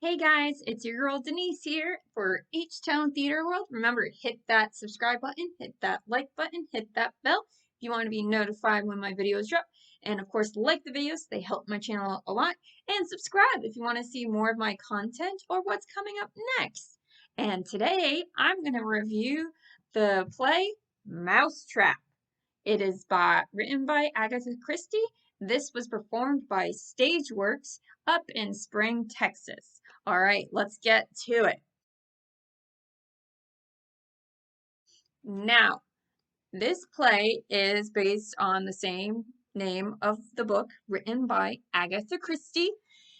Hey guys, it's your girl Denise here for H-Town Theater World. Remember, hit that subscribe button, hit that like button, hit that bell if you want to be notified when my videos drop. And of course, like the videos, they help my channel a lot. And subscribe if you want to see more of my content or what's coming up next. And today, I'm going to review the play Mousetrap. It is written by Agatha Christie. This was performed by StageWorks up in Spring, Texas. All right, let's get to it. Now, this play is based on the same name of the book written by Agatha Christie.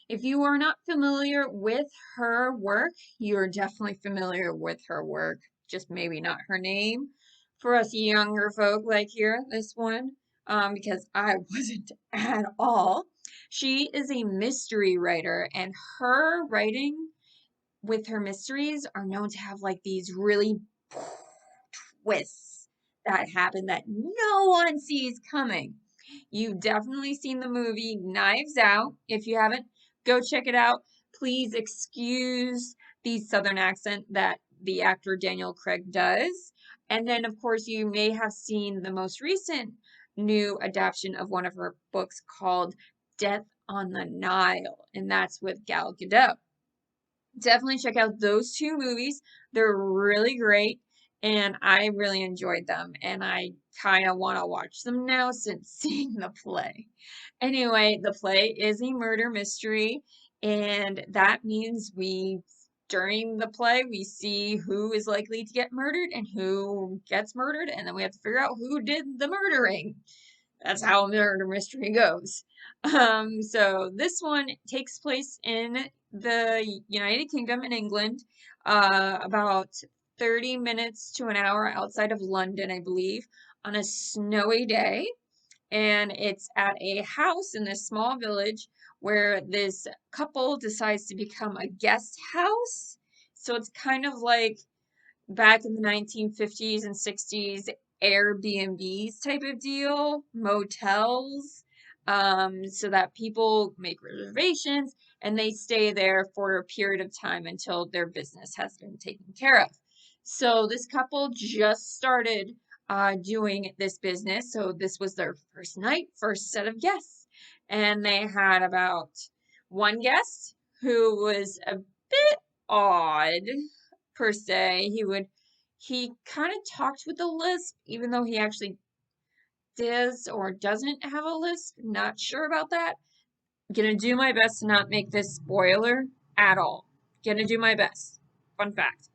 If you are not familiar with her work, you're definitely familiar with her work, just maybe not her name. For us younger folk like here, this one, because I wasn't at all. She is a mystery writer, and her writing with her mysteries are known to have like these really twists that happen that no one sees coming. You've definitely seen the movie Knives Out. If you haven't, go check it out. Please excuse the southern accent that the actor Daniel Craig does. And then, of course, you may have seen the most recent new adaptation of one of her books called Death on the Nile, and that's with Gal Gadot. Definitely check out those two movies. They're really great, and I really enjoyed them, and I kind of want to watch them now since seeing the play. Anyway, the play is a murder mystery, and that means during the play, we see who is likely to get murdered and who gets murdered, and then we have to figure out who did the murdering. That's how a murder mystery goes. So this one takes place in the United Kingdom in England, about 30 minutes to an hour outside of London, I believe, on a snowy day. And it's at a house in this small village where this couple decides to become a guest house. So it's kind of like back in the 1950s and 60s Airbnbs type of deal, motels, so that people make reservations and they stay there for a period of time until their business has been taken care of. So this couple just started doing this business. So this was their first night, first set of guests. And they had about one guest who was a bit odd per se. He kind of talked with a lisp, even though he actually does or doesn't have a lisp. Not sure about that. Gonna do my best to not make this spoiler at all. Gonna do my best. Fun fact.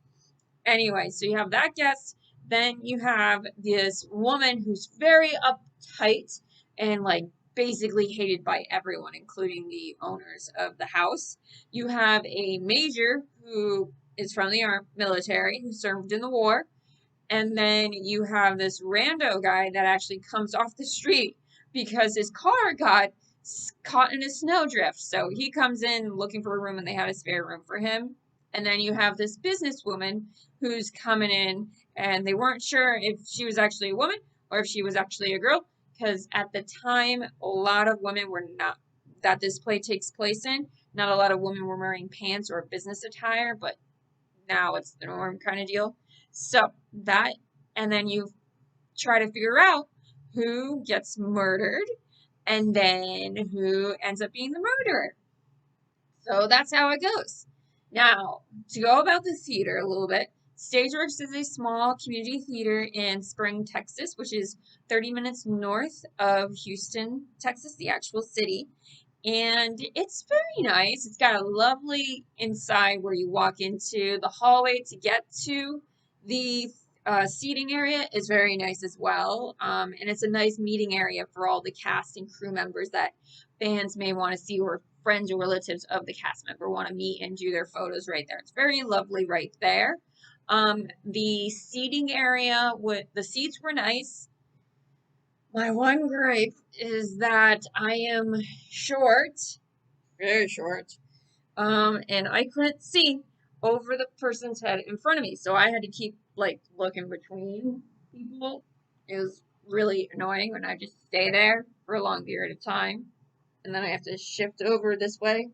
Anyway, so you have that guest. Then you have this woman who's very uptight and like basically hated by everyone, including the owners of the house. You have a major who is from the military who served in the war. And then you have this rando guy that actually comes off the street because his car got caught in a snowdrift. So he comes in looking for a room and they had a spare room for him. And then you have this businesswoman who's coming in and they weren't sure if she was actually a woman or if she was actually a girl because at the time a lot of women were not that this play takes place in. Not a lot of women were wearing pants or business attire, but now it's the norm kind of deal. So that, and then you try to figure out who gets murdered and then who ends up being the murderer. So that's how it goes. Now, to go about the theater a little bit, StageWorks is a small community theater in Spring, Texas, which is 30 minutes north of Houston, Texas, the actual city. And it's very nice. It's got a lovely inside where you walk into the hallway to get to the seating area is very nice as well. And it's a nice meeting area for all the cast and crew members that fans may want to see or friends or relatives of the cast member want to meet and do their photos right there. It's very lovely right there. The seating area with the seats were nice. My one gripe is that I am short, very short, and I couldn't see over the person's head in front of me, so I had to keep like looking between people. It was really annoying when I just stay there for a long period of time, and then I have to shift over this way.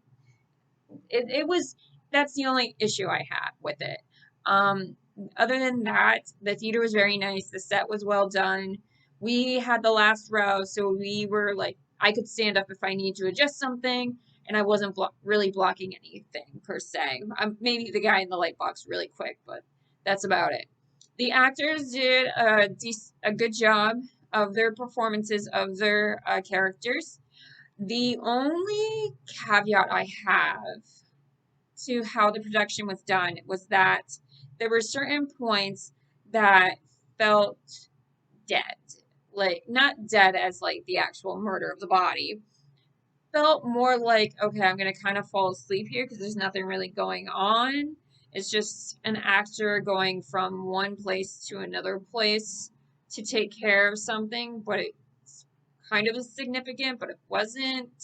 It was that's the only issue I had with it. Um, Other than that, the theater was very nice. The set was well done. We had the last row, so we were like, I could stand up if I need to adjust something, and I wasn't really blocking anything per se. Maybe the guy in the light box really quick, but that's about it. The actors did a good job of their performances of their characters. The only caveat I have to how the production was done was that there were certain points that felt dead. Like, not dead as like the actual murder of the body. Felt more like, okay, I'm going to kind of fall asleep here because there's nothing really going on. It's just an actor going from one place to another place to take care of something, but it's kind of significant, but it wasn't.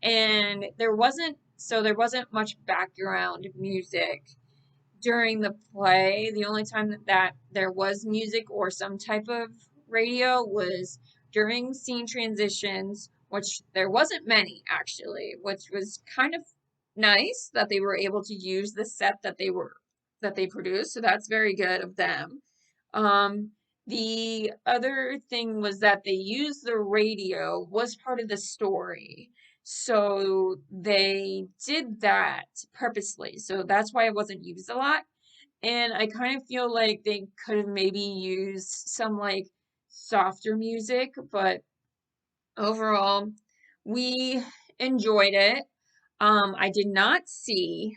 And there wasn't much background music during the play. The only time that there was music or some type of radio was during scene transitions, which there wasn't many actually, which was kind of nice that they were able to use the set that they produced. So that's very good of them. Um, the other thing was that they used the radio was part of the story. So they did that purposely. So that's why it wasn't used a lot. And I kind of feel like they could have maybe used some like softer music, but overall, we enjoyed it. I did not see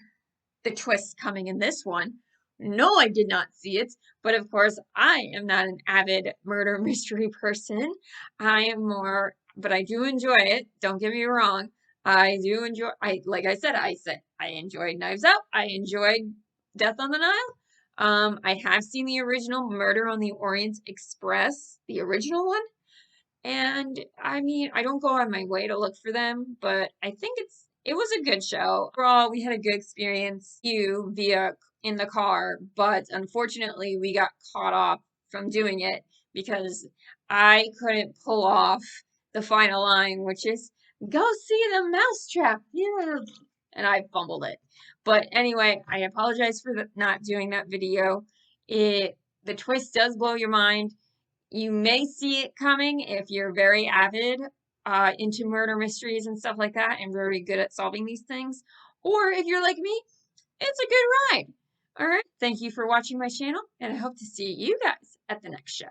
the twist coming in this one. No, I did not see it. But of course, I am not an avid murder mystery person. I am more, but I do enjoy it. Don't get me wrong. I do enjoy, like I said, I enjoyed Knives Out. I enjoyed Death on the Nile. I have seen the original Murder on the Orient Express, the original one. And I mean, I don't go on my way to look for them, but I think it was a good show. Overall, we had a good experience you via in the car, but unfortunately, we got caught off from doing it because I couldn't pull off the final line, which is "Go see the mousetrap." Yeah, and I fumbled it. But anyway, I apologize for not doing that video. The twist does blow your mind. You may see it coming if you're very avid into murder mysteries and stuff like that and very good at solving these things. Or if you're like me, it's a good ride. All right. Thank you for watching my channel, and I hope to see you guys at the next show.